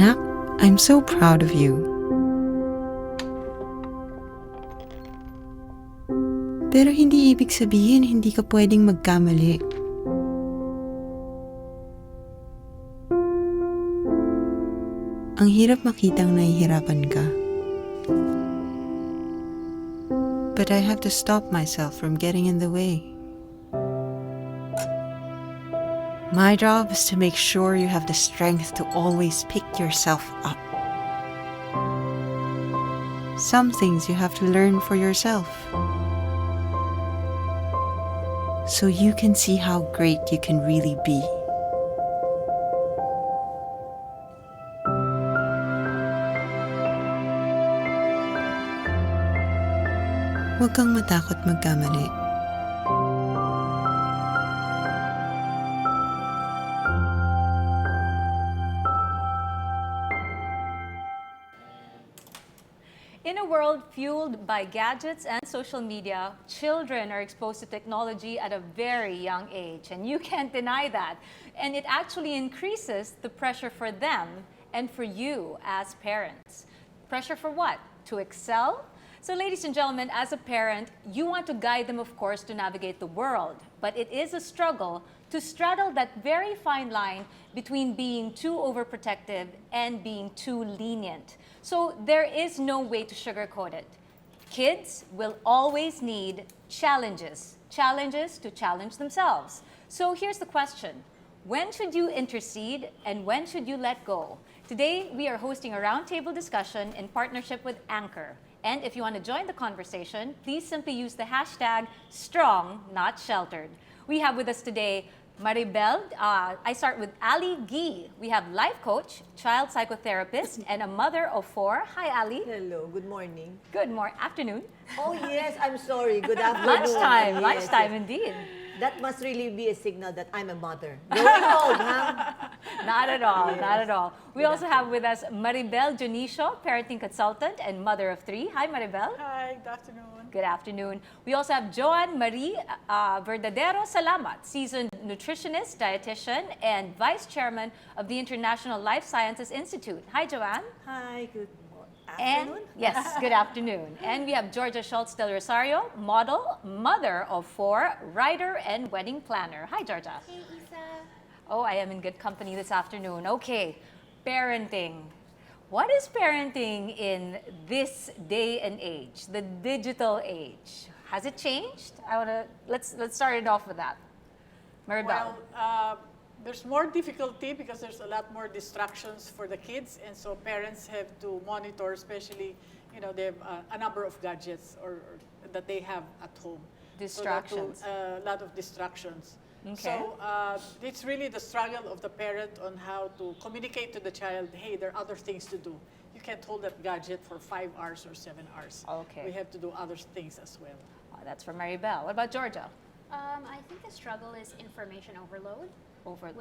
Anak, I'm so proud of you. Pero hindi ibig sabihin hindi ka pwedeng magkamali. Ang hirap makitang nahihirapan ka. But I have to stop myself from getting in the way. My job is to make sure you have the strength to always pick yourself up. Some things you have to learn for yourself, so you can see how great you can really be. Huwag kang matakot magkamali. In a world fueled by gadgets and social media, children are exposed to technology at a very young age, and you can't deny that. And it actually increases the pressure for them and for you as parents. Pressure for what? To excel? So ladies and gentlemen, as a parent, you want to guide them, of course, to navigate the world. But it is a struggle to straddle that very fine line between being too overprotective and being too lenient. So there is no way to sugarcoat it. Kids will always need challenges to challenge themselves. So here's the question. When should you intercede and when should you let go? Today, we are hosting a roundtable discussion in partnership with Anchor. And if you want to join the conversation, please simply use the hashtag #StrongNotSheltered. We have with us today Maribel. I start with Ali Gee. We have life coach, child psychotherapist, and a mother of 4. Hi, Ali. Hello, good morning. Good morning. Afternoon. Oh yes, I'm sorry. Good afternoon. Lunchtime. Yes, Lunchtime, yes. indeed. That must really be a signal that I'm a mother. Growing old, huh? Not at all, Yes. not at all. We also have with us Maribel Junicio, parenting consultant and mother of 3. Hi, Maribel. Hi, good afternoon. Good afternoon. We also have Joanne Marie Verdadero Salamat, seasoned nutritionist, dietitian, and vice chairman of the International Life Sciences Institute. Hi, Joanne. Hi, good And afternoon. yes, good afternoon. And we have Georgia Schultz Del Rosario, model, mother of 4, writer, and wedding planner. Hi, Georgia. Hey, Isa. Oh, I am in good company this afternoon. Okay, parenting. What is parenting in this day and age, the digital age? Has it changed? Let's start it off with that. Maribel. Well, there's more difficulty because there's a lot more distractions for the kids, and so parents have to monitor, especially, they have a number of gadgets or that they have at home. Distractions. So a lot of distractions. Okay. So it's really the struggle of the parent on how to communicate to the child, hey, there are other things to do. You can't hold that gadget for 5 hours or 7 hours. Okay. We have to do other things as well. Oh, that's from Maribel. What about Georgia? I think the struggle is information overload.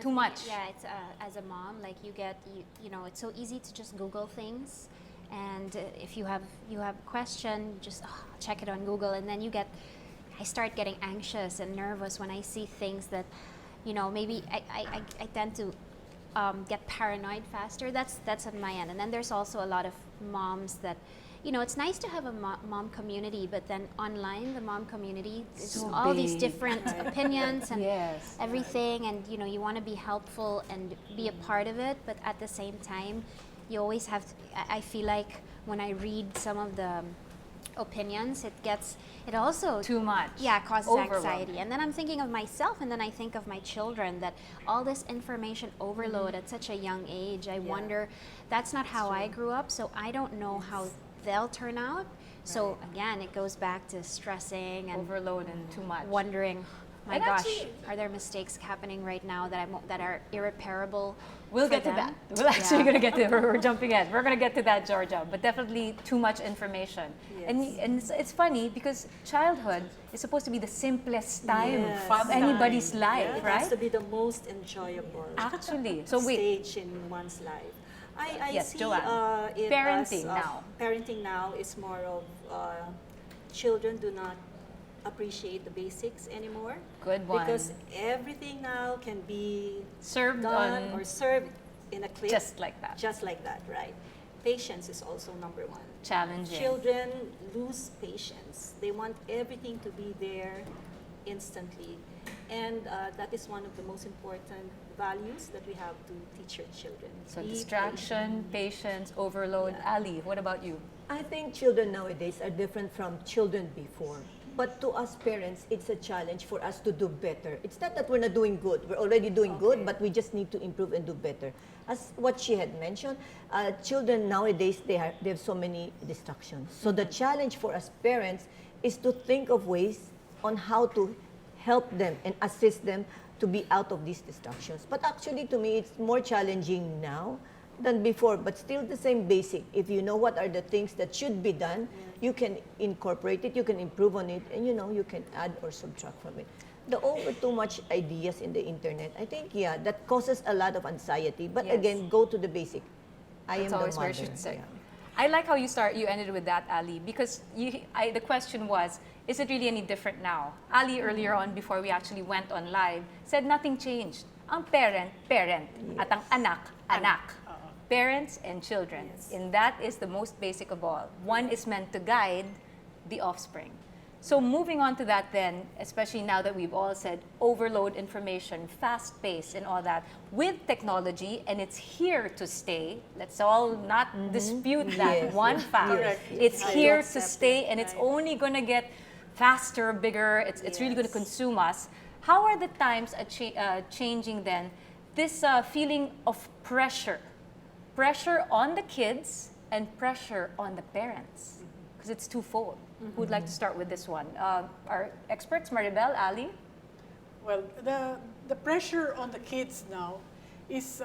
Too much. Yeah, it's as a mom, like it's so easy to just Google things, and if you have a question, just check it on Google, and then I start getting anxious and nervous when I see things that, maybe I tend to get paranoid faster. That's on my end, and then there's also a lot of moms that. It's nice to have a mom community, but then online, the mom community is So all these big. different opinions and Yes. everything, and you want to be helpful and be a part of it, but at the same time, you always have to, I feel like when I read some of the opinions, it also Too much. yeah, causes Overwhelm. anxiety. And then I'm thinking of myself, and then I think of my children, that all this information overload at such a young age, I wonder, that's not how I grew up, so I don't know how they'll turn out. So again, it goes back to stressing and Overload and too much. wondering, my And gosh, actually- are there mistakes happening right now that are irreparable? We'll for get to them? that. We're actually Yeah. going to get to we're jumping ahead. We're going to get to that, Georgia. But definitely too much information. And it's funny because childhood is supposed to be the simplest time Yes. of anybody's life, It right? has to be the most enjoyable Actually. So wait, stage in one's life. I Yes, see Joanne. it Parenting as, now. Parenting now is more of children do not appreciate the basics anymore. Good one. Because everything now can be served done on or served in a click. Just like that. Just like that, right? Patience is also number one. Challenging. Children lose patience. They want everything to be there instantly. And that is one of the most important values that we have to teach your children. So Be distraction, patience, overload. Ali, what about you? I think children nowadays are different from children before. But to us parents, it's a challenge for us to do better. It's not that we're not doing good. We're already doing good, but we just need to improve and do better. As what she had mentioned, children nowadays, they have so many distractions. So the challenge for us parents is to think of ways on how to help them and assist them to be out of these distractions. But actually, to me, it's more challenging now than before, but still the same basic. If you know what are the things that should be done, you can incorporate it, you can improve on it, and you can add or subtract from it. The over too much ideas in the internet, I think, yeah, that causes a lot of anxiety. But Yes. again, go to the basic. I That's am always the where mother. you should say. Yeah. I like how you ended with that, Ali, because the question was, is it really any different now? Ali earlier on, before we actually went on live, said nothing changed. Ang parent, at ang anak. Parents and children. Yes. And that is the most basic of all. One is meant to guide the offspring. So moving on to that then, especially now that we've all said overload information, fast pace and all that, with technology, and it's here to stay, let's all not dispute that Yes, one yes, fact. Correct. It's I here accept to it, stay, and it's right. only going to get faster, bigger, it's really going to Yes. consume us. How are the times changing then? This feeling of pressure on the kids and pressure on the parents, because it's twofold. Who would like to start with this one? Our experts, Maribel, Ali? Well, the pressure on the kids now is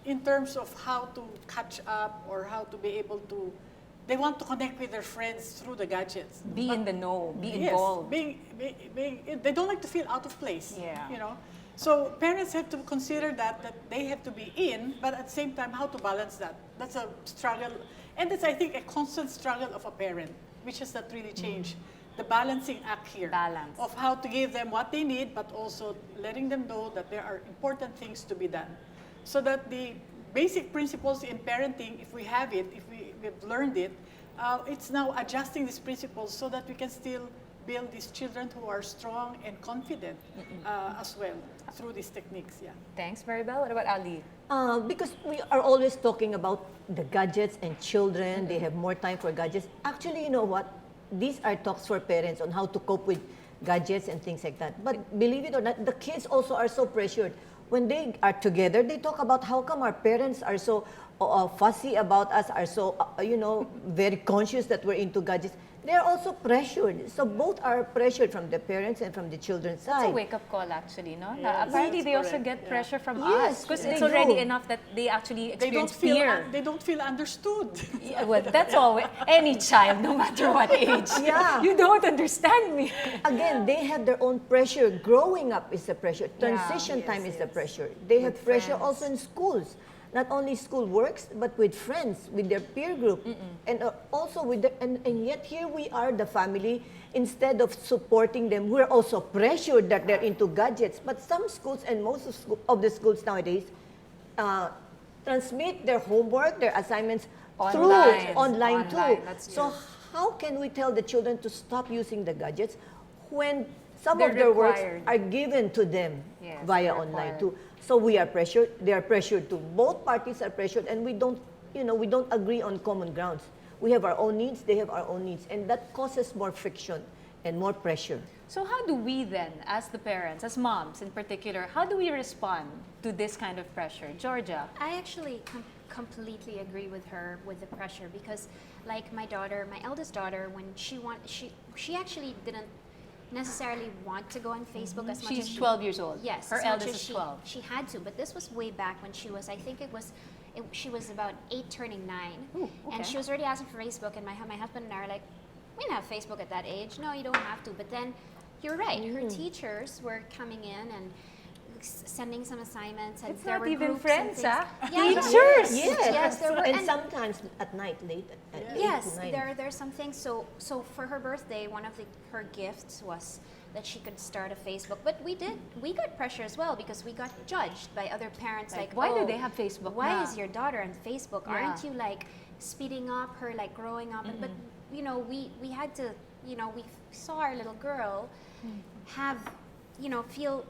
in terms of how to catch up or how to be able to. They want to connect with their friends through the gadgets. Be in the know, be Yes, involved. they don't like to feel out of place. Yeah. So parents have to consider that they have to be in, but at the same time, how to balance that. That's a struggle, and it's, I think, a constant struggle of a parent, which has not really changed. The balancing act here Balance. of how to give them what they need, but also letting them know that there are important things to be done, so that the basic principles in parenting, if we have it, if we've learned it, it's now adjusting these principles so that we can still build these children who are strong and confident as well through these techniques. Yeah. Thanks, Maribel. What about Ali? Because we are always talking about the gadgets and children, they have more time for gadgets. Actually, you know what? These are talks for parents on how to cope with gadgets and things like that. But believe it or not, the kids also are so pressured. When they are together, they talk about how come our parents are so fussy about us, are so, very conscious that we're into gadgets. They're also pressured. So both are pressured from the parents and from the children's It's a side. wake-up call, actually, no? Yes, Apparently, that's they also correct. get Yeah. pressure from Yes, us, because they it's already do. enough that they actually They don't experience feel fear. they don't feel understood. Yeah, well, that's all. Any child, no matter what age. Yeah. You don't understand me. Again, they have their own pressure. Growing up is the pressure. Transition Yes, time is the yes. pressure. They have With pressure friends. also in schools. Not only school works, but with friends, with their peer group. And also with and yet here we are, the family, instead of supporting them, we're also pressured that they're into gadgets. But some schools and most of the schools nowadays transmit their homework, their assignments through online too. Online, that's So true. how can we tell the children to stop using the gadgets when some They're of their works required. are given to them Yes, via they're online required. too? So we are pressured, they are pressured too. Both parties are pressured, and we don't agree on common grounds. We have our own needs, they have our own needs, and that causes more friction and more pressure. So how do we then, as the parents, as moms in particular, how do we respond to this kind of pressure? Georgia? I actually completely agree with her with the pressure, because like my eldest daughter, when she actually didn't necessarily want to go on Facebook as much as She's she 12 years old. Yes, Her as much eldest as is 12. She had to, but this was way back when she was, I think she was about 8 turning 9. Ooh, okay. And she was already asking for Facebook, and my husband and I are like, we didn't have Facebook at that age. No, you don't have to. But then, you're right, her teachers were coming in and sending some assignments, and It's there not were even groups friends, and ah. things. Yeah, Teachers! Yes, there were. And And sometimes at night, late at 8 yes, to 9. there's some things. So for her birthday, one of her gifts was that she could start a Facebook. But we got pressure as well because we got judged by other parents. Like, why do "Oh, they have Facebook? Why Yeah. is your daughter on Facebook? Yeah. Aren't you like speeding up her like growing up?" But you know, we had to, you know, we saw our little girl have, you know, feel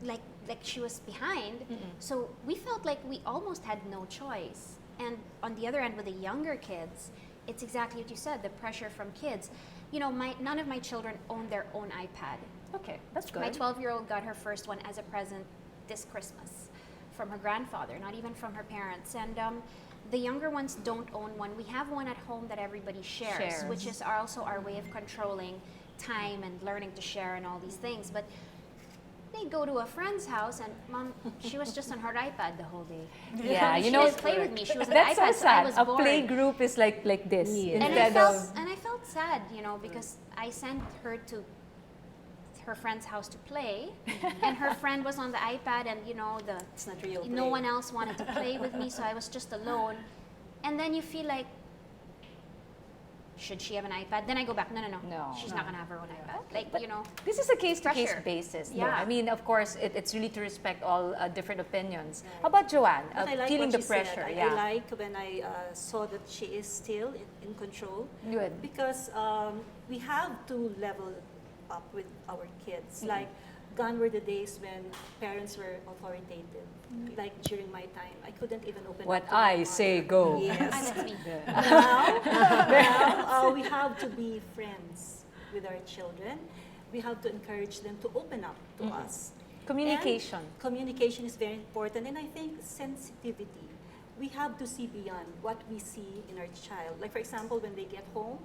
like she was behind. So we felt like we almost had no choice. And on the other end, with the younger kids, it's exactly what you said, the pressure from kids. You know, none of my children own their own iPad. Okay, that's good. My 12-year-old got her first one as a present this Christmas from her grandfather, not even from her parents. And the younger ones don't own one. We have one at home that everybody shares. Which is also our way of controlling time and learning to share and all these things. But they go to a friend's house and Mom, she was just on her iPad the whole day. Yeah, she you know, didn't play with me. She was on that's the iPad, so so I sad. was A bored. play group is like this Yeah. instead of. And I felt sad, you know, because I sent her to her friend's house to play, and her friend was on the iPad, and you know, It's not real no play. one else wanted to play with me, so I was just alone. And then you feel like, should she have an iPad? Then I go back, no, she's not gonna have her own iPad. Like, you know, This is a case-to-case Pressure. basis. Yeah. though. I mean, of course, it's really to respect all different opinions. How about Joanne? But I like Feeling what the she pressure. said. Yeah. I like when I saw that she is still in control. Good. Because we have to level up with our kids. Like, gone were the days when parents were authoritative. Like during my time, I couldn't even open What up to my I mother. say goes. Yes. that's me. Now we have to be friends with our children. We have to encourage them to open up to us. Communication. And communication is very important, and I think sensitivity. We have to see beyond what we see in our child. Like, for example, when they get home,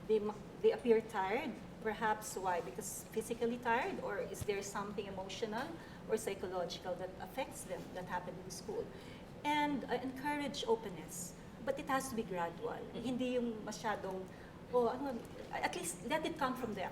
they appear tired. Perhaps why? Because physically tired, or is there something emotional or psychological that affects them that happened in school? And encourage openness, but it has to be gradual. Hindi yung masyadong, at least let it come from them.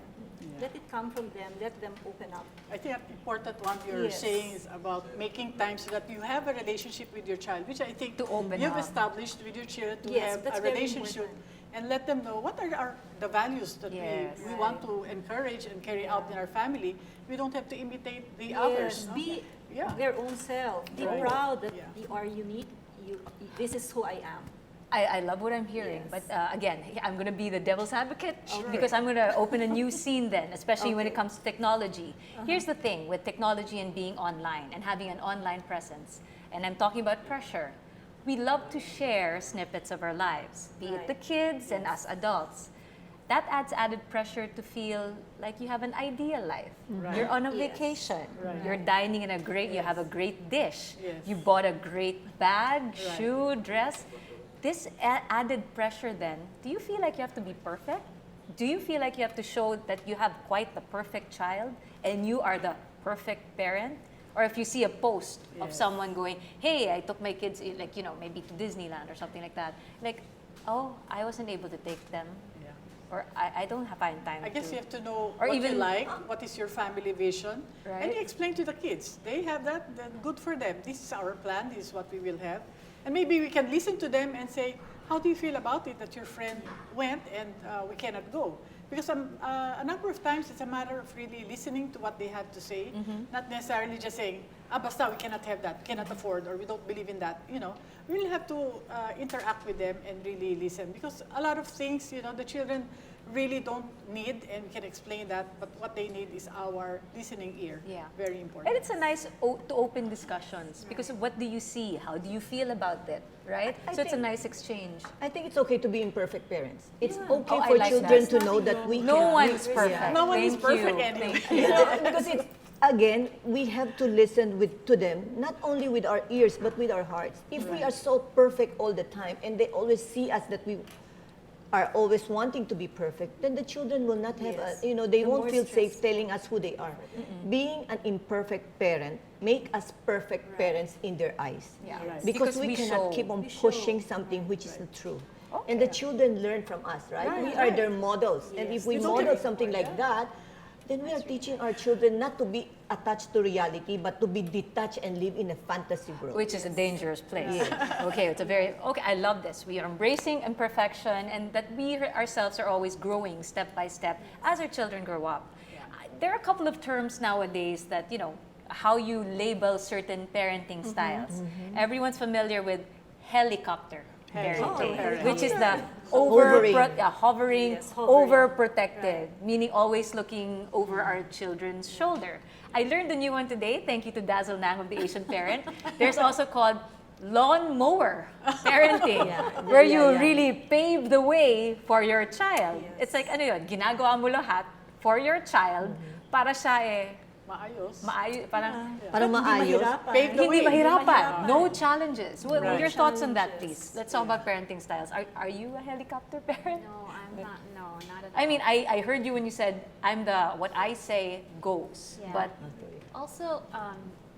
Let it come from them. Let them open up. I think an important one you're Yes. saying is about making time so that you have a relationship with your child, which I think To open you've up. established with your children to Yes, have that's a very relationship important. and let them know what are the values that Yes. we want to encourage and carry out in our family. We don't have to imitate the others. No? Be Yeah. their own self. Be Right. proud that Yeah. you are unique. This is who I am. I love what I'm hearing, Yes. but again, I'm going to be the devil's advocate because I'm going to open a new scene then, especially when it Okay. comes to technology. Here's the thing with technology and being online and having an online presence, and I'm talking about pressure. We love to share snippets of our lives, be it Right. the kids and us adults. That adds added pressure to feel like you have an ideal life. Right. You're on a Yes. vacation. Right. You're dining in a great, you have a great dish. Yes. You bought a great bag, Right. shoe, dress. This added pressure then, do you feel like you have to be perfect? Do you feel like you have to show that you have quite the perfect child and you are the perfect parent? Or if you see a post of Yes. someone going, hey, I took my kids, like, you know, maybe to Disneyland or something like that. Like, oh, I wasn't able to take them. Yeah. Or I don't have time I guess to. you have to know Or what even- you like, what is your family vision, Right. and you explain to the kids. They have that, then good for them. This is our plan, this is what we will have. And maybe we can listen to them and say, how do you feel about it that your friend went and we cannot go? Because a number of times it's a matter of really listening to what they have to say, not necessarily just saying, basta, we cannot have that, we cannot afford, or we don't believe in that. You know, we really have to interact with them and really listen. Because a lot of things, you know, the children really don't need, and we can explain that, but what they need is our listening ear. Yeah. Very important. And it's a nice to open discussions because of what do you see? How do you feel about it? Right? I So it's a think- nice exchange. I think it's okay to be imperfect parents. It's okay Oh, I for like children that. to know that we No can. one's we- perfect. No one is Thank perfect you. anyway. Thank you. Because it's, again, we have to listen to them, not only with our ears, but with our hearts. If we are so perfect all the time, and they always see us that we are always wanting to be perfect, then the children will not have, Yes. they The won't more feel safe stress. telling us who they are. Being an imperfect parent make us perfect parents in their eyes. Yeah. Right. Because, Because we we cannot show. keep on We show. pushing something which is not true. And the children learn from us, right? We are their models. And if we They don't model have- something like that, then we are teaching our children not to be attached to reality, but to be detached and live in a fantasy world. Which is a dangerous place. Okay, it's a very, okay, I love this. We are embracing imperfection and that we ourselves are always growing step by step as our children grow up. there are a couple of terms nowadays that, how you label certain parenting styles. Everyone's familiar with helicopter parenting, parenting. which is the Hovering. hovering, Yes, hovering. overprotected, meaning always looking over our children's shoulder. I learned a new one today, thank you to Dazzle Nang of the Asian Parent. There's also called lawn mower parenting, where you really pave the way for your child. Yes. It's like, ano yun, ginagawa mo lahat for your child para siya Maayos. parang Para maayos. Pave the hindi way. mahirapan. No challenges. What are Right. your thoughts on that, Challenges. please? Let's talk about parenting styles. Are you a helicopter parent? No, I'm not. No, not at all. I mean, I heard you when you said, I'm the, what I say goes. Yeah. But Also,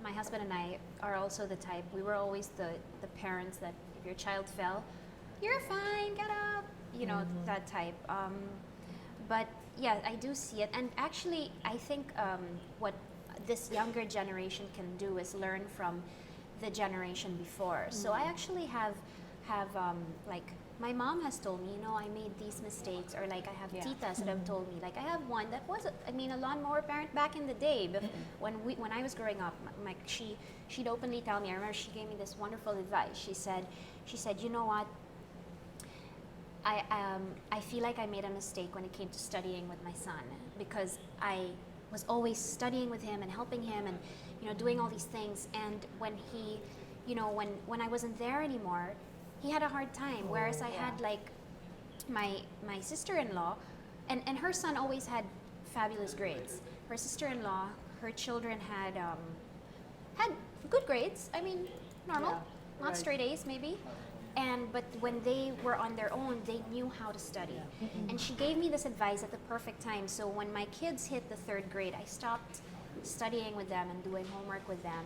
my husband and I are also the type, we were always the parents that if your child fell, you're fine, get up, that type. But yeah, I do see it. And actually, I think what this younger generation can do is learn from the generation before. So I actually have like, my mom has told me, I made these mistakes, or like I have titas that have told me. Like I have one that was, a lawnmower parent back in the day, but when I was growing up, she'd openly tell me. I remember she gave me this wonderful advice. She said, you know what? I feel like I made a mistake when it came to studying with my son, because I was always studying with him and helping him and doing all these things. And when he, when I wasn't there anymore, he had a hard time. Whereas I had like my sister-in-law, and her son always had fabulous grades. Her sister-in-law, her children had good grades. I mean, normal, not straight A's maybe. But when they were on their own, they knew how to study. And she gave me this advice at the perfect time. So when my kids hit the 3rd grade, I stopped studying with them and doing homework with them,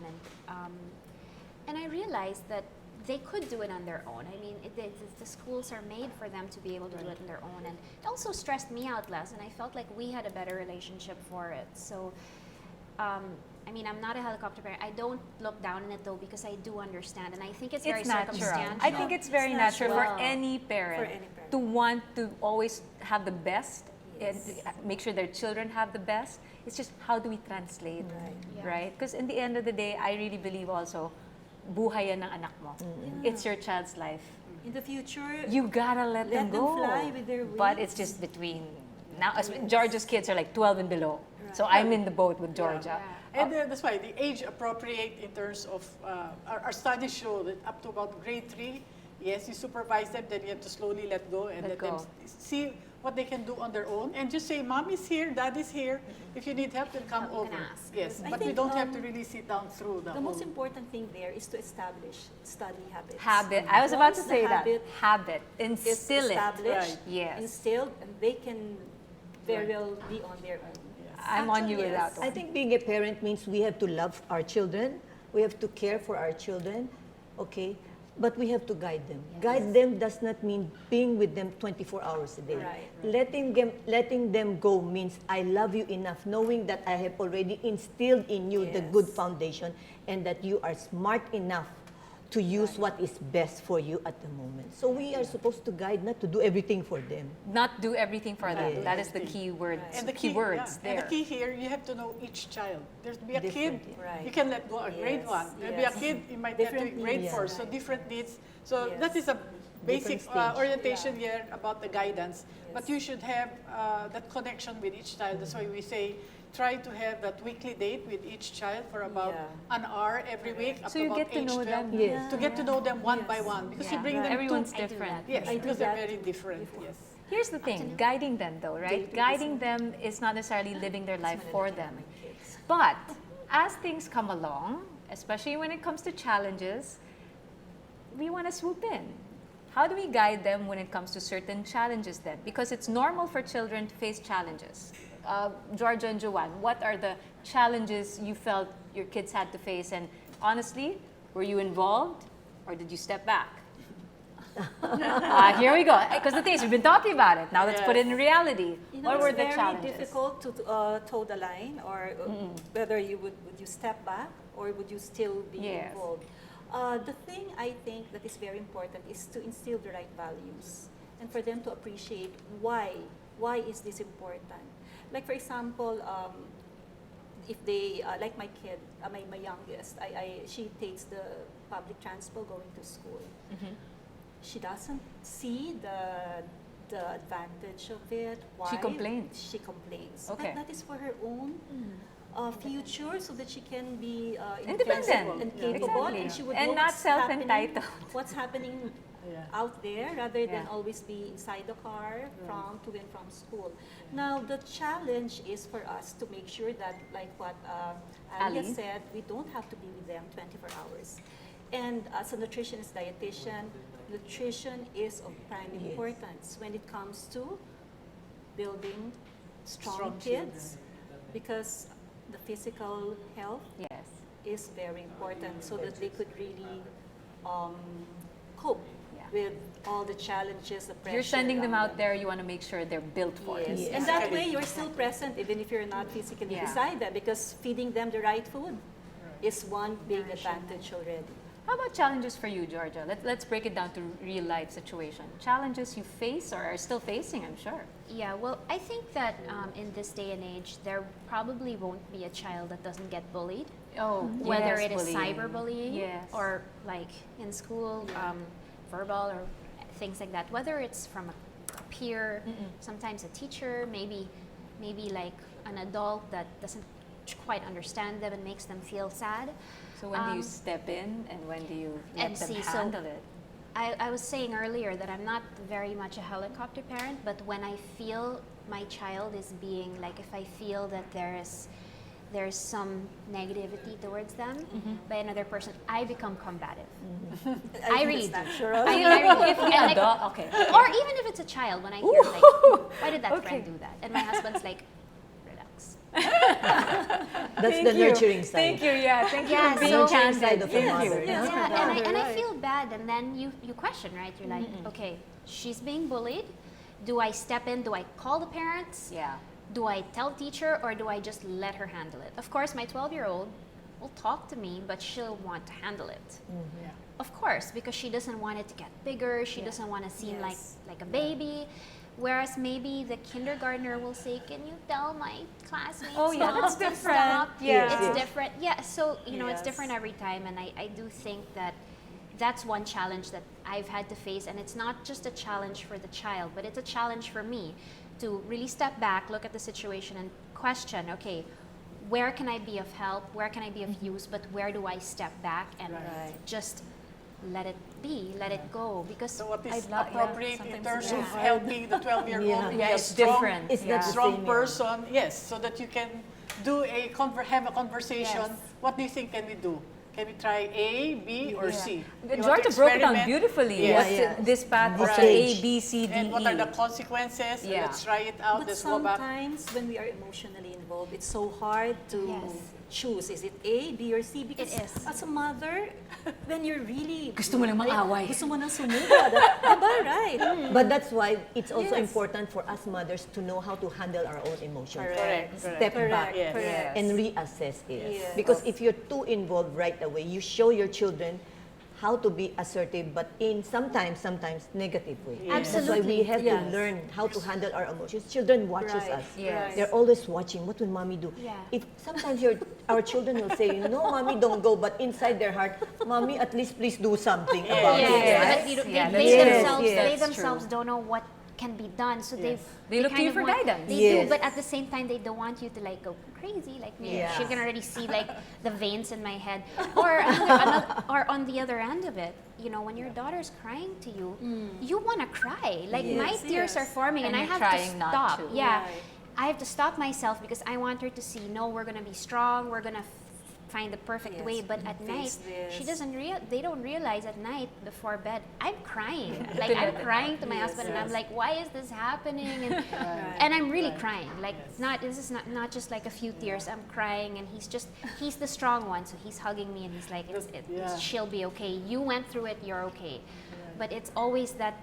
and I realized that they could do it on their own. I mean, the schools are made for them to be able to do it on their own, and it also stressed me out less, and I felt like we had a better relationship for it. So, I mean, I'm not a helicopter parent. I don't look down on it though, because I do understand, and I think it's very it's natural. circumstantial. I think it's very It's natural for natural. any parent, For any parent. to want to always have the best Yes. and make sure their children have the best. It's just how do we translate, Right. Yeah. right? Because in the end of the day, I really believe also, buhay yan ng anak mo. It's your child's life. In the future, You gotta let them go. fly with their But wings. it's just between now. Georgia's kids are like 12 and below, so I'm in the boat with Georgia. And that's why the age appropriate in terms of, our studies show that up to about grade 3, yes, you supervise them, then you have to slowly let go and Let let them go. see what they can do on their own, and just say, Mommy's here, Daddy's here. If you need help, then come You can over. ask. Yes, I but we think, don't have to really sit down through the the most whole. important thing there is to establish study habits. Habit. I was about to Once the say that. habit Habit. is Instill it. established, Right. Yes. instilled, and they can very well be on their own. I'm on you with that Actually, one. I think being a parent means we have to love our children, we have to care for our children, okay? But we have to guide them. Guide them does not mean being with them 24 hours a day. Right. Letting them go means I love you enough, knowing that I have already instilled in you the good Yes. foundation, and that you are smart enough to use what is best for you at the moment. So we are supposed to guide, not to do everything for them. Not do everything for them. Yes. That is the key word. And the key words and the there. key here, you have to know each child. There's be a kid, Different, yeah. Right. you can let go at grade Yes, 1. There'll be a yes. kid, you might get to Different grade needs, 4, right. so different needs. So Yes. that is a basic stage. orientation here about the guidance. But you should have that connection with each child. That's why we say, try to have that weekly date with each child for about an hour every week up So to you about get to age know 12. them. Yes. To get to know them one by Yes. one, because you Yeah. bring them Everyone's I do different. that. Yes, I do because they're that very different. before. Yes. Here's the thing, guiding them though, right? Dating Guiding is- them is not necessarily living their life for them. But as things come along, especially when it comes to challenges, we want to swoop in. How do we guide them when it comes to certain challenges then? Because it's normal for children to face challenges. Georgia and Joanne, what are the challenges you felt your kids had to face? And honestly, were you involved or did you step back? Here we go. Because the thing is, we've been talking about it. Now let's put it in reality. You know, What were it's the very challenges? difficult to toe the line, or whether you would you step back or would you still be Yes. involved. The thing I think that is very important is to instill the right values and for them to appreciate why is this important. Like for example, if they, like my kid, my youngest, she takes the public transport going to school. She doesn't see the advantage of it. Why? She complains. She complains. Okay. That is for her own future, so that she can be Independent. and capable, Exactly. and she would And know not what's happening- self-entitled. What's happening Yeah. out there, rather than Yeah. always be inside the car to and from school. Now, the challenge is for us to make sure that, like what Alia Ali. said, we don't have to be with them 24 hours. And as a nutritionist dietitian, nutrition is of prime Yes. importance when it comes to building strong Strong kids, because the physical health Yes. is very important, so that they could really cope Yeah. with all the challenges, the pressure. You're sending them around out there, you want to make sure they're built for Yes. it. And that way you're still present even if you're not physically Yeah. beside them, because feeding them the right food is one big advantage already. How about challenges for you, Georgia? Let's break it down to real life situation. Challenges you face or are still facing, I'm sure. Yeah, well, I think that in this day and age, there probably won't be a child that doesn't get bullied. Oh, Whether yes, it is bullying. cyberbullying Yes. or like in school, verbal or things like that. Whether it's from a peer, sometimes a teacher, maybe like an adult that doesn't quite understand them and makes them feel sad. So when do you step in and when do you let and them see, so- handle it? I was saying earlier that I'm not very much a helicopter parent, but when I feel my child is being, like if I feel that there's some negativity towards them by another person, I become combative. I really do. I really do. And like, Okay. or even if it's a child, when I hear like, why did that Okay. friend do that? And my husband's like, relax. That's the nurturing side. Thank you, yeah. Thank you Yeah, for being so- Nurturing candid. side of a Thank you. mother. Yeah, and I feel bad, and then you question, right? You're like, okay, she's being bullied. Do I step in? Do I call the parents? Yeah. Do I tell teacher, or do I just let her handle it? Of course, my 12-year-old will talk to me, but she'll want to handle it. Of course, because she doesn't want it to get bigger. She doesn't want to seem Yes. like a baby. Whereas maybe the kindergartner will say, "Can you tell my classmates?" Oh, yeah, not that's to different. stop?" Yeah. It's Yes. different. Yeah, so it's Yes. different every time, and I do think that that's one challenge that I've had to face, and it's not just a challenge for the child, but it's a challenge for me to really step back, look at the situation, and question, okay, where can I be of help? Where can I be of use? But where do I step back and Right. just let it be, let it go? Because So what is I'd love- yeah, appropriate in sometimes terms it's of hard. helping the 12-year-old Yeah. be Yeah, a it's strong, different. It's not the strong same, yeah. person, yes, so that you can do have a conversation. Yes. What do you think can we do? Can we try A, B, or C? You want to Georgia broke it down experiment? beautifully. Yes. What's Yeah. this path This of stage. A, B, C, D, And what are the E? consequences? Yeah. Let's try it out. But Let's go back. sometimes when we are emotionally involved, it's so hard to Yes. choose. Is it A, B, or C? Because It is. as a mother, when you're really... Gusto mo lang maaway. Gusto mo nang sumugod. Diba? Right. But that's why it's also Yes. important for us mothers to know how to handle our own emotions. Correct. Step back Yes. Correct. and reassess it. Yes. Because if you're too involved right away, you show your children how to be assertive, but in sometimes negative way. Yes. That's why we Absolutely. have Yes. to learn how to handle our emotions. Children watches Right. us. Yes. They're always watching. What will mommy do? Yeah. If sometimes our children will say, "No, mommy, don't go," but inside their heart, "Mommy, at least please do something about Yes, it." Yes. but you know, Yeah, they Yes, themselves, yes. they That's themselves true. don't know what can be done, so Yes. They look to kind you of for want- guidance. They Yes. do, but at the same time, they don't want you to like go crazy. Like me, Yeah. she can already see like the veins in my head. Or on the other end of it, when your daughter's crying to you, you want to cry. Like my Yes, tears are yes. forming, and And I you're have to trying not stop. to. Yeah, Right. I have to stop myself because I want her to see. No, we're gonna be strong. We're gonna find the perfect Yes, way. But at face night, she this. doesn't they don't realize at night before bed, I'm crying. Like I'm crying to my Yes, husband, and I'm yes. like, why is this happening? And Right. and I'm really crying. Like this is not just like a few tears. I'm crying, and he's the strong one, so he's hugging me, and he's like, Yeah. she'll be okay. You went through it. You're okay. But it's always that,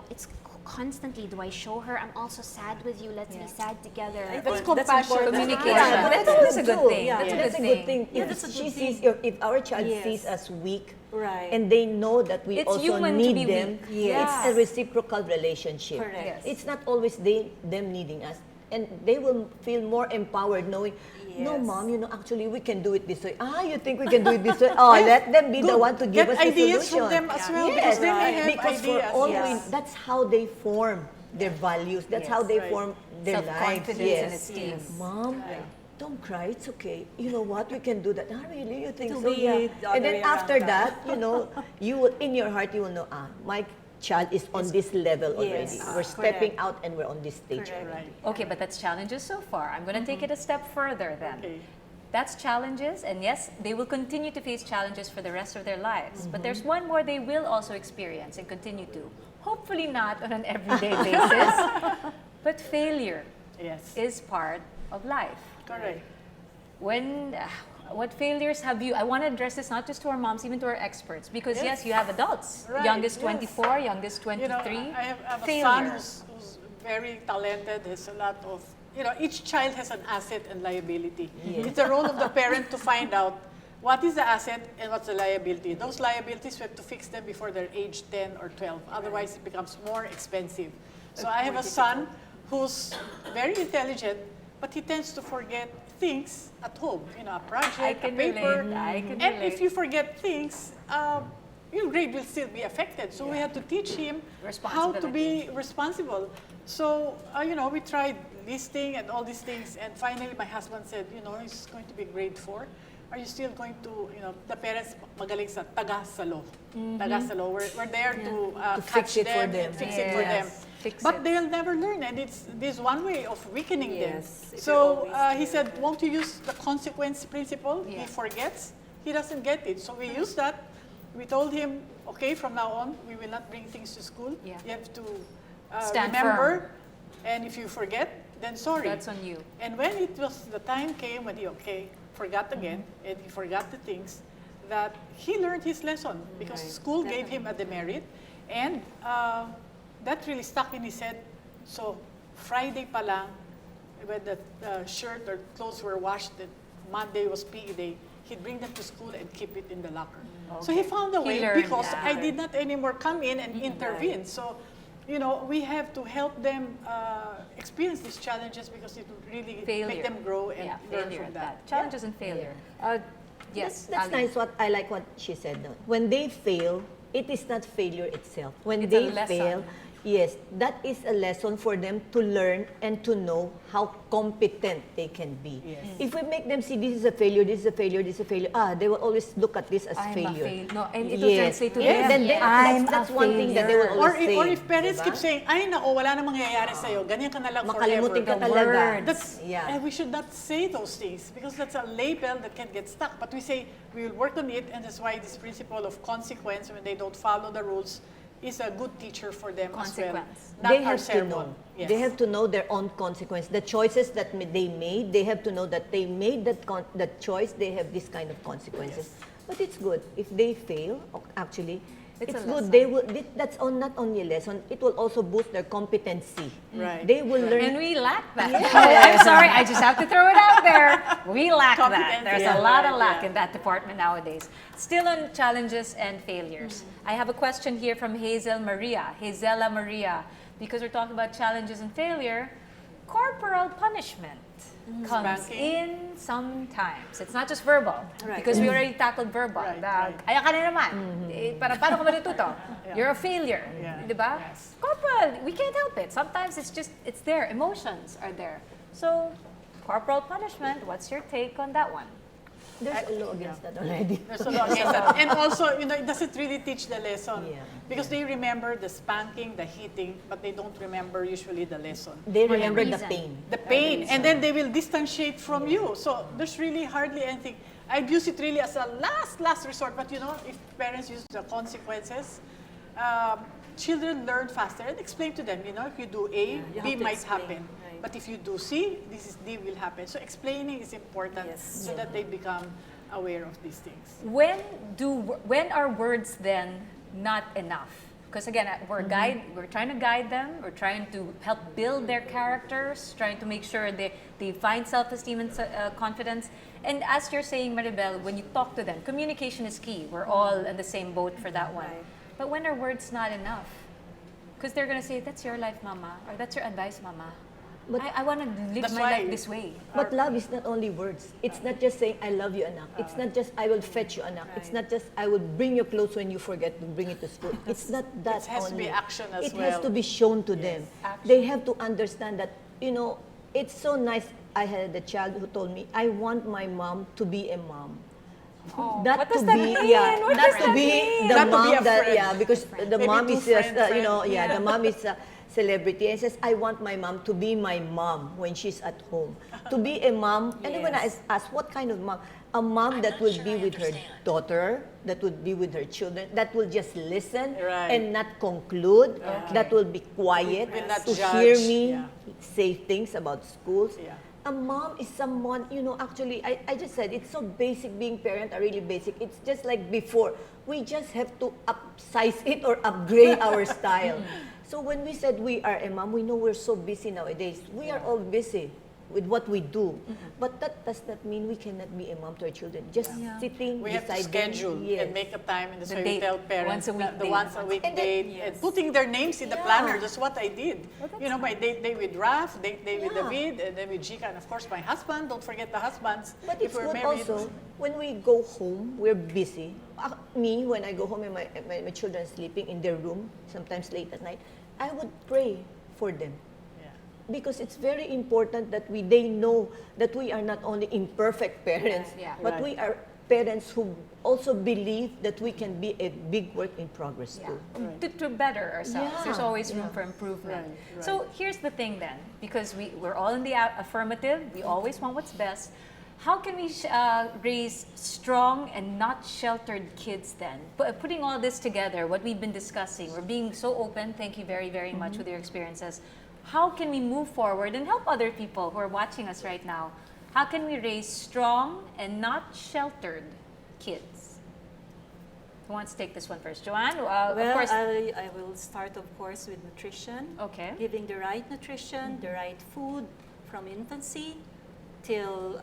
it's constantly, do I show her I'm also sad with you? Let's be sad together. I That's think compassion. important. Communication. Yeah, but That's that's a good true. thing. Yeah. That's That's a good thing. Yeah, If that's a she good sees, thing. if our child Yes. sees us weak, Right. and they know that we It's also human to need be them, weak. Yes. it's a reciprocal relationship. Correct. Yes. It's not always them needing us, and they will feel more empowered knowing No, Yes. mom, actually we can do it this way. Ah, you think we can do it this way? Oh, let them be the Good. one to give Get us the ideas solution. from them as well, Yes, because they may have because for ideas. all Yes. that's how they form their values. That's how Yes. they Right. form their lives. Self-confidence Yes. and esteem. Mom, don't cry. It's okay. You know what? We can do that. Ah, really? You think To so? be Yeah. the And other then way after around, that, you will, in your heart, you will know, my child is on this level already. Yes. We're stepping Correct. out and we're on this stage. Correct. already. Right. Okay, but that's challenges so far. I'm going to take it a step further then. Okay. That's challenges, and yes, they will continue to face challenges for the rest of their lives. But there's one more they will also experience and continue to. Hopefully not on an everyday basis, but failure Yes. is part of life. Correct. What failures have you? I want to address this not just to our moms, even to our experts, because yes, Yes. you have adults. Right, Youngest yes. 24, youngest 23. I have a son Failure. who's very talented, has a lot of, each child has an asset and liability. Yes. It's the role of the parent to find out what is the asset and what's the liability. Those liabilities, we have to fix them before they're age 10 or 12. Otherwise, it becomes more expensive. So I have a son who's very intelligent, but he tends to forget things at home. A project, I can a paper. relate. I can And relate. if you forget things, your grade will still be affected. So we have to teach him how to be responsible. So, we tried listing and all these things. And finally, my husband said, he's going to be grade 4. Are you still going to, the parents magaling sa taga-salo. Taga-salo. We're there to fix catch it for them them. and fix it for them. Yes. Fix But it. they'll never learn, and this one way of weakening them. Yes, if you're So always he said, won't you use the consequence principle? Yeah. He forgets, he doesn't get it. So we used that. We told him, okay, from now on, we will not bring things to school. Yeah. You have to Stand remember, and if you forget, then sorry. That's on you. And when the time came when he, forgot again, and he forgot the things, that he learned his lesson because school gave him a demerit, and that really stuck in his head. So Friday pa lang, when the shirt or clothes were washed, and Monday was PE day, he'd bring them to school and keep it in the locker. So he found a He way learned because that. I did not anymore come in and intervene. So, we have to help them experience these challenges because it will really Failure. make them grow and Yeah, learn failure from at that. Challenges and failure. Yes, That's Ali. nice. I like what she said. No? When they fail, it is not failure itself. When It's a they lesson. fail, yes, that is a lesson for them to learn and to know how competent they can be. Yes. If we make them see this is a failure, this is a failure, this is a failure, they will always look at this as I'm a failure. No, and it will translate to Yes, them. then I'm that's a one thing that they will failure. always say. Or if parents diba? keep saying, ay nako, wala na mangyayari sa'yo, ganyan ka na lang Makalimutin ka forever. The talaga. words. That's, Yeah. and we should not say those things because that's a label that can get stuck. But we say we will work on it, and that's why this principle of consequence, when they don't follow the rules, is a good teacher for them as well. Consequence. Not They our have to sermon. know. Yes. They have to know their own consequence. The choices that they made, they have to know that they made that choice. They have this kind of consequences. But it's good if they fail. Actually, It's it's a good. lesson. They will. That's not only a lesson. It will also boost their competency. Right. They will learn. And we lack that. I'm sorry, I just have to throw it out there. We lack that. Competence, There's yeah, a lot of right, lack yeah. in that department nowadays. Still on challenges and failures. I have a question here from Hazela Maria, because we're talking about challenges and failure. Corporal punishment comes Spanking. in sometimes. It's not just verbal, Right. because we already tackled verbal. Right, The, right. Kaya ka na naman. Paano ka matututo? You're a failure. Yeah. Diba? Yes. Corporal, we can't help it. Sometimes it's there. Emotions are there. So, corporal punishment, what's your take on that one? There's a law against that already. There's a lot against that. And also, it doesn't really teach the lesson. Yeah. Because they remember the spanking, the hitting, but they don't remember usually the lesson. They remember the reason. pain. The pain, and then they will distantiate from you. So there's really hardly anything. I'd use it really as a last resort, but if parents use the consequences, children learn faster. And explain to them, if you do A, you B have to might explain, happen. right. But if you do C, D will happen. So explaining is important Yes. so that they become aware of these things. When are words then not enough? Because again, we're trying to guide them. We're trying to help build their characters, trying to make sure they find self-esteem and confidence. And as you're saying, Maribel, when you talk to them, communication is key. We're all in the same boat for that one. Right. But when are words not enough? Because they're going to say, that's your life, mama, or that's your advice, mama. But I want to live That's my why- life this way. But love is not only words. It's not just saying, I love you, anak. It's not just, I will fetch you, anak. It's Right. not just, I will bring your clothes when you forget to bring it to school. It's not that It has to only. be action as It has well. to be shown to them. action. They have to understand that, you know, it's so nice. I had a child who told me, I want my mom to be a mom. That What does to that be, mean? yeah, What not does to that be mean? the Not to be mom a that, friend. yeah, because the Maybe mom two is just, friend, you know, friend. yeah, the mom is a celebrity and says, I want my mom to be my mom when she's at home. To be a mom, and then when I ask what kind of mom, a mom that will be with her daughter, that would be with her children, that will just listen Right. and not conclude, that will be quiet Will not to judge, hear me yeah. say things about schools. Yeah. A mom is someone, you know, actually, I just said, it's so basic, being parent are really basic. It's just like before. We just have to upsize it or upgrade our style. So when we said we are a mom, we know we're so busy nowadays. We are all busy with what we do. But that does not mean we cannot be a mom to our children. Just sitting We have to beside them. schedule Yes. and make a time, and that's The why we date. tell parents Once a week that the date. once a week And then- date and putting their names in the Yeah. planner. That's what I did. You know, my date day with Raf, date day with Yeah. David, and then with Jika, and of course my husband. Don't forget the husbands. But if it's we're good married. also, when we go home, we're busy. Me, when I go home and my children are sleeping in their room, sometimes late at night, I would pray for them. Yeah. Because it's very important that they know that we are not only imperfect parents, Yeah. but Right. we are parents who also believe that we can be a big work in progress too. To better ourselves. Yeah, There's always room yeah. for improvement. Right, right. So here's the thing then, because we're all in the affirmative, we always want what's best. How can we raise strong and not sheltered kids then? Putting all this together, what we've been discussing, we're being so open, thank you very, very much with your experiences. How can we move forward and help other people who are watching us right now? How can we raise strong and not sheltered kids? Who wants to take this one first? Joanne, of Well, course. I will start, of course, with nutrition. Okay. Giving the right nutrition, the right food from infancy till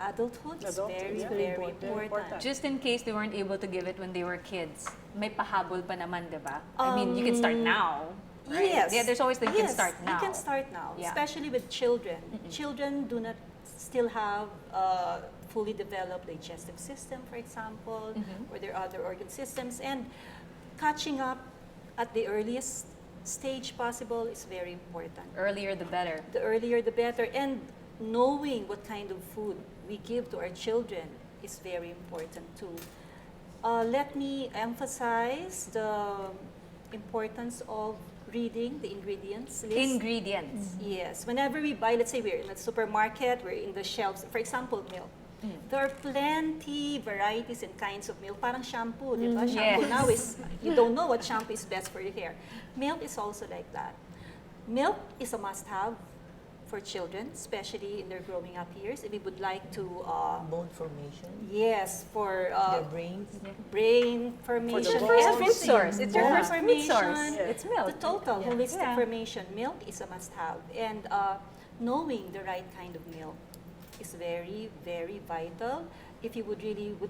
adulthood is Adulthood, very, yeah. very Very important. important. Just in case they weren't able to give it when they were kids, may pahabol pa naman, di ba? I mean, you can start now. Right? Yes. Yeah, there's always the you can Yes, start now. You can start now, Yeah. especially with children. Children do not still have fully developed digestive system, for example, or their other organ systems, and catching up at the earliest stage possible is very important. Earlier the better. The earlier the better, and knowing what kind of food we give to our children is very important too. Let me emphasize the importance of reading the ingredients list. Ingredients. Yes. Whenever we buy, let's say we're in a supermarket, we're in the shelves, for example, milk. There are plenty varieties and kinds of milk. Parang shampoo, di ba? Shampoo Yes. now is, you don't know what shampoo is best for your hair. Milk is also like that. Milk is a must-have for children, especially in their growing up years. If we would like to, Bone formation, yes, for their brains. brain formation, bones. First everything. food source. It's your Bone first food source. formation, It's milk. The total holistic Yeah. formation, milk is a must-have. And knowing the right kind of milk is very, very vital. If you would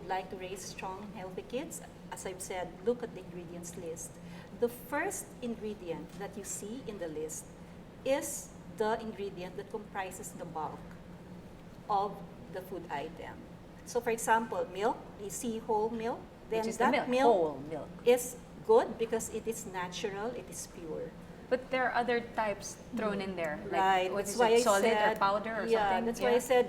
like to raise strong, healthy kids, as I've said, look at the ingredients list. The first ingredient that you see in the list is the ingredient that comprises the bulk of the food item. So for example, milk, you see whole milk, then Which is the that milk. Whole milk. is good because it is natural, it is pure. But there are other types thrown in there. Like, Right, what that's is why it, I solid said, or powder or yeah, something? that's why I said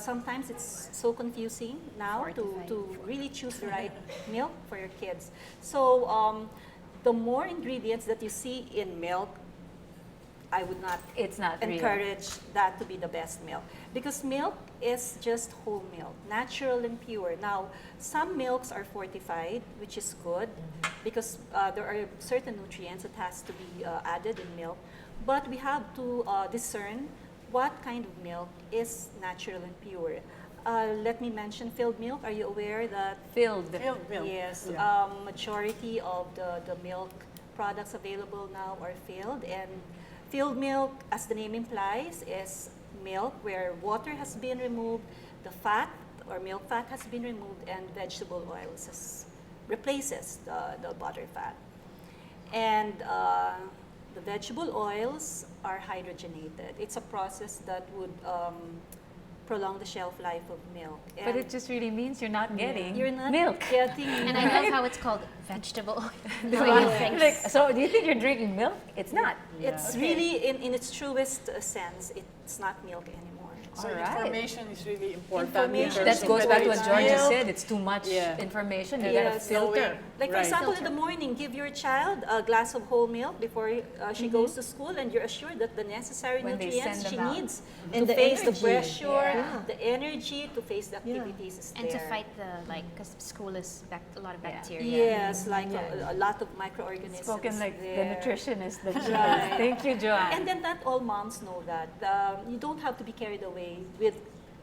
sometimes it's so confusing now to really choose the right milk for your kids. So the more ingredients that you see in milk, I would not It's not real. encourage that to be the best milk because milk is just whole milk, natural and pure. Now, some milks are fortified, which is good because there are certain nutrients that has to be added in milk. But we have to discern what kind of milk is natural and pure. Let me mention filled milk. Are you aware that Filled. Filled milk. yes, Yeah. majority of the milk products available now are filled, and filled milk, as the name implies, is milk where water has been removed, the fat or milk fat has been removed, and vegetable oils replaces the butter fat. And The vegetable oils are hydrogenated. It's a process that would prolong the shelf life of milk. But it just really means you're not getting you're not milk. getting And I love how it's called vegetable oil. The way Right. you think. Like, so do you think you're drinking milk? It's not. It's Okay. really, in its truest sense, it's not milk anymore. So All right. information is really important. Information. in That terms of goes whether back to what it's Georgia milk. said. It's too much Yeah. information. You Yes. gotta filter. Like for Right. example, in the morning, give your child a glass of whole milk before she goes to school, and you're assured that the necessary When they nutrients send she them out. needs And to the face the energy. pressure, Yeah. the energy to face the activities is And to there. fight the, like, because school is a lot of Yeah. bacteria. Yes, like a lot of microorganisms. Spoken like the there. nutritionist that she Right. is. Thank you, Joanne. And then not all moms know that. You don't have to be carried away with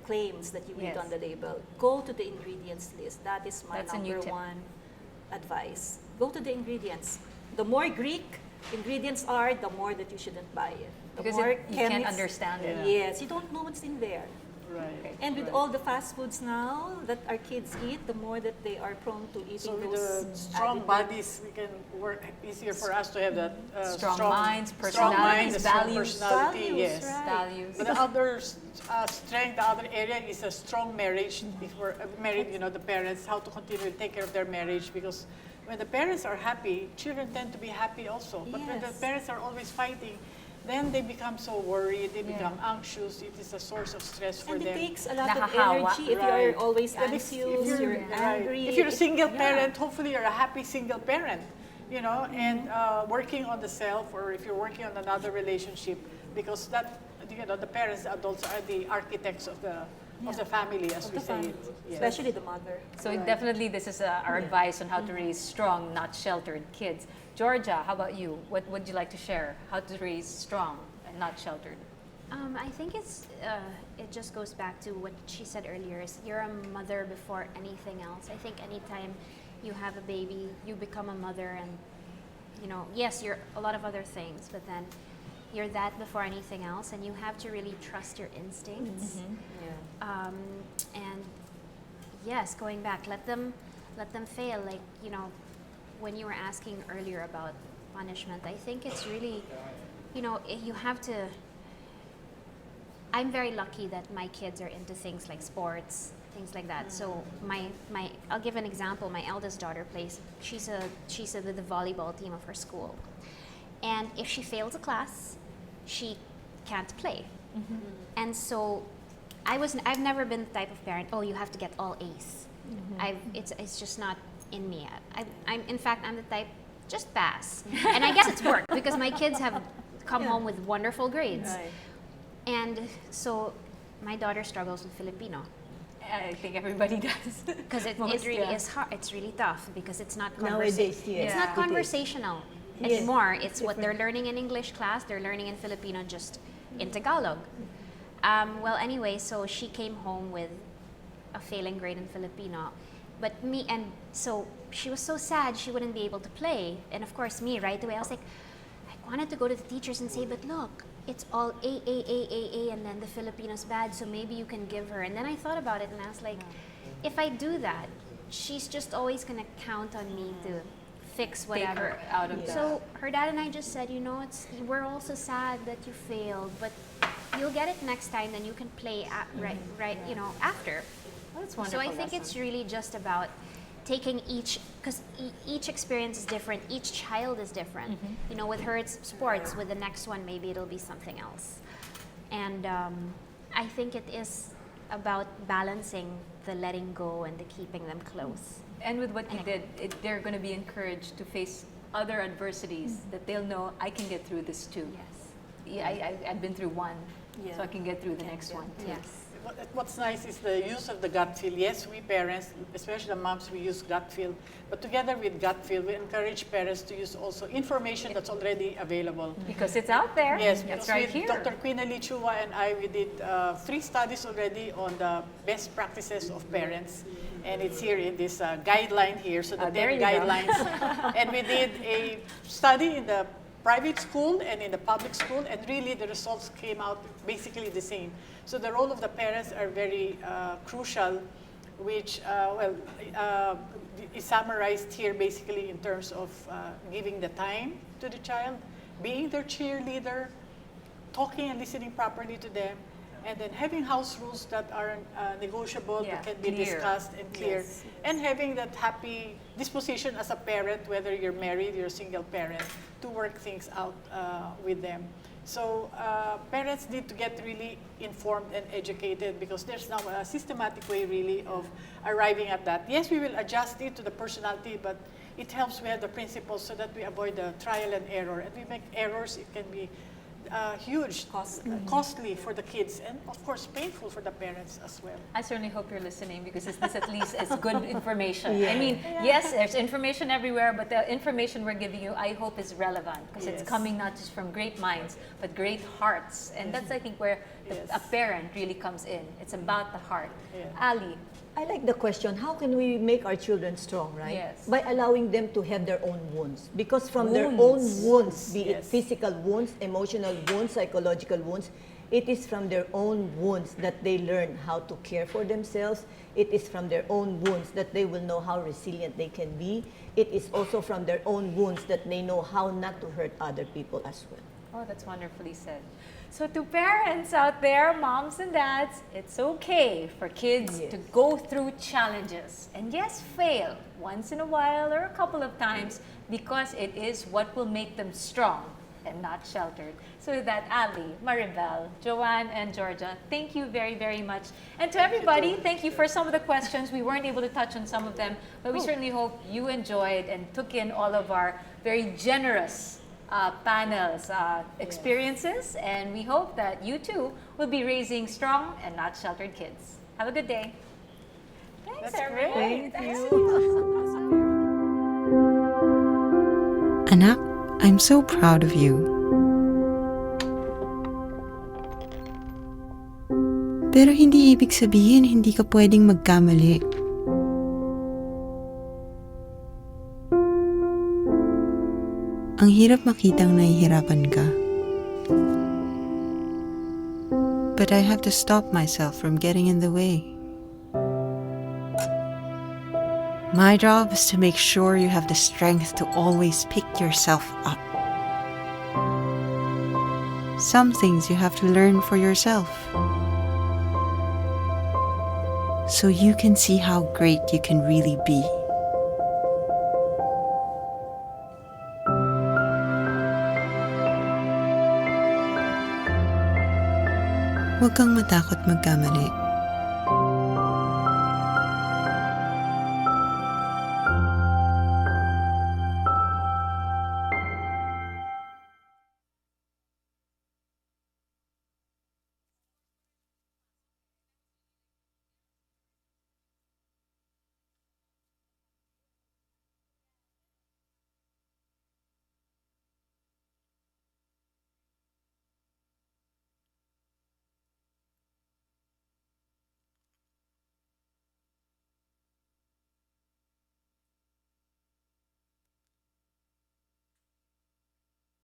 claims that you read Yes. on the label. Go to the ingredients list. That is my That's a new number tip. one advice. Go to the ingredients. The more Greek ingredients are, the more that you shouldn't buy it. The Because more you can't chemics- understand it. Yes, you don't know what's in there. Right. And with all the fast foods now that our kids eat, the more that they are prone to eating So with those the strong additives. bodies, we can work easier for us to have that Strong minds, strong mind, personalities, the strong values. personality, Values, yes. right. Values. But the other strength, the other area is a strong marriage. If we're married, the parents, how to continue to take care of their marriage, because when the parents are happy, children tend to be happy also. But when the Yes. parents are always fighting, then they become so worried, they Yeah. become anxious. It is a source of stress for And them. it takes a lot of Nakahawa. energy if Right. you're always And anxious, if you're right. angry. If you're a single Yeah. parent, hopefully you're a happy single parent, and working on the self, or if you're working on another relationship, because that, the parents, the adults are the architects of the family, as we the say family, it. Yes. especially the mother. So definitely this is our advice on how to raise strong, not sheltered kids. Georgia, how about you? What would you like to share? How to raise strong and not sheltered? I think it just goes back to what she said earlier, is you're a mother before anything else. I think anytime you have a baby, you become a mother, and yes, you're a lot of other things, but then you're that before anything else, and you have to really trust your instincts. And yes, going back, let them fail. Like, when you were asking earlier about punishment, I think it's really, you have to. I'm very lucky that my kids are into things like sports, things like that. So I'll give an example. My eldest daughter plays. She's with the volleyball team of her school, and if she fails a class, she can't play. And so I've never been the type of parent, oh, you have to get all A's. It's just not in me. In fact, I'm the type, just pass. And I guess it's worked because my kids have come home with wonderful grades. Right. And so my daughter struggles with Filipino I think everybody does. because it Most, really yeah. is hard. It's really tough because it's not Nowadays, yes. It's Yeah. not it is. conversational Yes. anymore. It's what they're learning in English class. They're learning in Filipino just in Tagalog. Well, anyway, so she came home with a failing grade in Filipino. So she was so sad she wouldn't be able to play. And of course, me, right away, I was like, I wanted to go to the teachers and say, but look, it's all A, and then the Filipino's bad, so maybe you can give her. And then I thought about it, and I was like, if I do that, she's just always going to count on me to fix Take whatever. her out of So her dad and I just said, we're also sad that you failed, but you'll get it next time, then you can play after. That's So wonderful. I think it's really just about taking because each experience is different. Each child is different. With her it's sports. With the next one, maybe it'll be something else. And I think it is about balancing the letting go and the keeping them close. And with what you did, they're going to be encouraged to face other adversities that they'll know, I can get through this too. Yes. Yeah, I've been through one, Yeah. so I can get through the next one too. Yes. What's nice is the use of the gut feel. Yes, we parents, especially the moms, we use gut feel. But together with gut feel, we encourage parents to use also information that's already available. Because it's out there. Yes, That's because right with here. Dr. Quinali Chua and I, we did 3 studies already on the best practices of parents. And it's here in this guideline here, so the There 10 you go. guidelines. And we did a study in the private school and in the public school, and really the results came out basically the same. So the role of the parents are very crucial, which is summarized here basically in terms of giving the time to the child, being their cheerleader, talking and listening properly to them, and then having house rules that are negotiable, Yeah, that can be clear. discussed and clear, Yes, yes. and having that happy disposition as a parent, whether you're married, you're a single parent, to work things out with them. So parents need to get really informed and educated, because there's now a systematic way really of arriving at that. Yes, we will adjust it to the personality, but it helps we have the principles so that we avoid the trial and error. And we make errors, it can be huge, costly for the kids, and of course painful for the parents as well. I certainly hope you're listening, because this at least is good information. I mean, yes, there's information everywhere, but the information we're giving you, I hope, is relevant, because it's Yes. coming not just from great minds, but great hearts. And that's, I think, where a parent really comes in. It's about the heart. Yeah. Ali, I like the question, how can we make our children strong, right? Yes. By allowing them to have their own wounds. Because from their own Wounds. wounds, be it Yes. physical wounds, emotional wounds, psychological wounds, it is from their own wounds that they learn how to care for themselves. It is from their own wounds that they will know how resilient they can be. It is also from their own wounds that they know how not to hurt other people as well. oh, that's wonderfully said. So to parents out there, moms and dads, it's okay for kids Yes. to go through challenges. And yes, fail once in a while or a couple of times, because it is what will make them strong and not sheltered. So with that, Ali, Maribel, Joanne, and Georgia, thank you very, very much. And to everybody, thank you for some of the questions. We weren't able to touch on some of them, but we certainly hope you enjoyed and took in all of our very generous panels, experiences, and we hope that you too will be raising strong and not sheltered kids. Have a good day. Thanks, That's everyone. great. Thank you. Anak, I'm so proud of you. Pero hindi ibig sabihin hindi ka pwedeng magkamali. Ang hirap makitang nahihirapan ka. But I have to stop myself from getting in the way. My job is to make sure you have the strength to always pick yourself up. Some things you have to learn for yourself, so you can see how great you can really be. Huwag kang matakot magkamali.